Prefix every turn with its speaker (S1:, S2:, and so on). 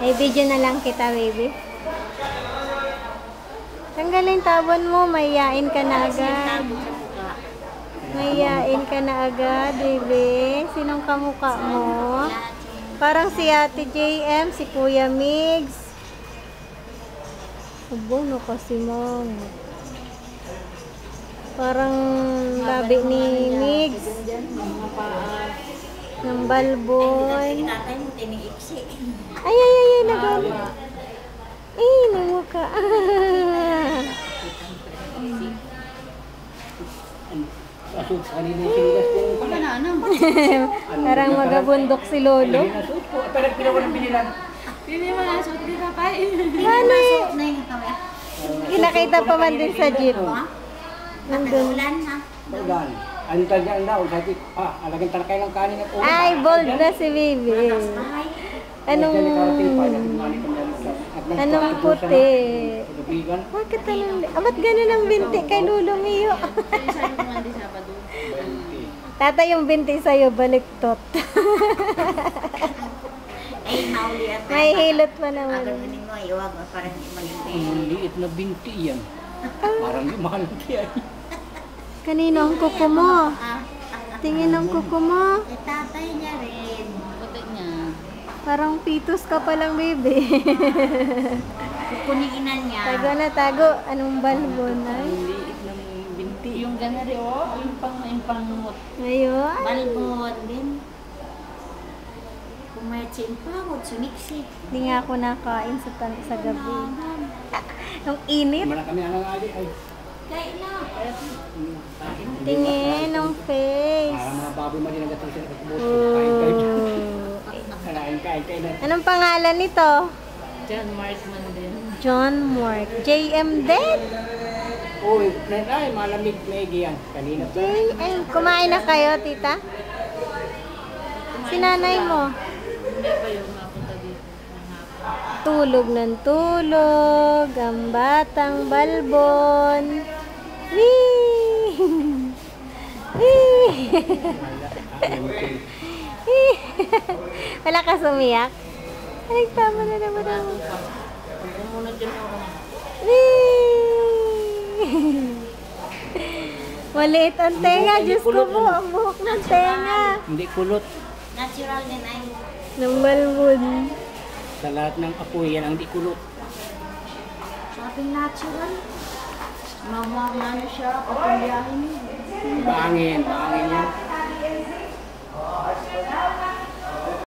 S1: May video na lang kita, baby. Tanggalin tabon mo, mayayain ka na agad. Mayayain ka na agad, baby. Sinong kamukha mo? Parang si Ate JM, si Kuya Migs. Abono kasi mo. Parang labi ni Migs. Ng balbon. Ay, nagano. Ay, namuka. Parang magabundok si Lolo.
S2: Pili mo na suot di Papa.
S1: Ano eh? Kinakita pa man din sa jeep. Nandun.
S3: Ulan. Ano talaga daw? Alagang talakay ng kanin at ulan.
S1: Ay, bold na si Bibi. Anong puti? Bakit anong... ba't ganun ang binti kay Lolo Mio? Tata, yung binti sa'yo, baliktot. May hilot pa naman.
S3: Ang liit na binti yan. Parang di makalaki yan.
S1: Kanino ang kuko mo? Tingin ang kuko mo.
S2: Tatay niya rin. Puti niya.
S1: Parang pitos ka palang, baby.
S2: Kuniinan niya.
S1: Tago na tago. Anong balbon ay?
S3: Ang liit ng binti.
S2: Yung ganari yung pangut.
S1: Ngayon?
S2: Balbon din. Kumayatsin pa ako, sumiksi.
S1: Hindi nga ako nakain sa gabi. Nung init.
S3: Mana kami ang ali ay.
S2: Kain na.
S1: Tingin ang face.
S3: Para mga baboy man din nagatang sila sa kubo. Kain na.
S1: Anong pangalan nito?
S2: John Mark man din.
S1: John Mark. JM din?
S3: Uy, ay malamig lagi yan. Kanina pa.
S1: JM. Kumain na kayo, tita? Si nanay mo?
S2: Hindi pa yung mapunta dito.
S1: Tulog ng tulog. Ang batang balbon. Wee! Wee! Wala ka sumiyak? Ay, tama na naman ako.
S2: Umunod din ako.
S1: Maliit ang tenga. Diyos ko po, ang buhok ng tenga.
S3: Hindi kulot.
S2: Natural din ay.
S1: Ng balbon.
S3: Sa lahat ng apoy yan ang di kulot.
S2: Sabing natural. Mamama na siya kapag biyahin niya.
S3: Bangin yan.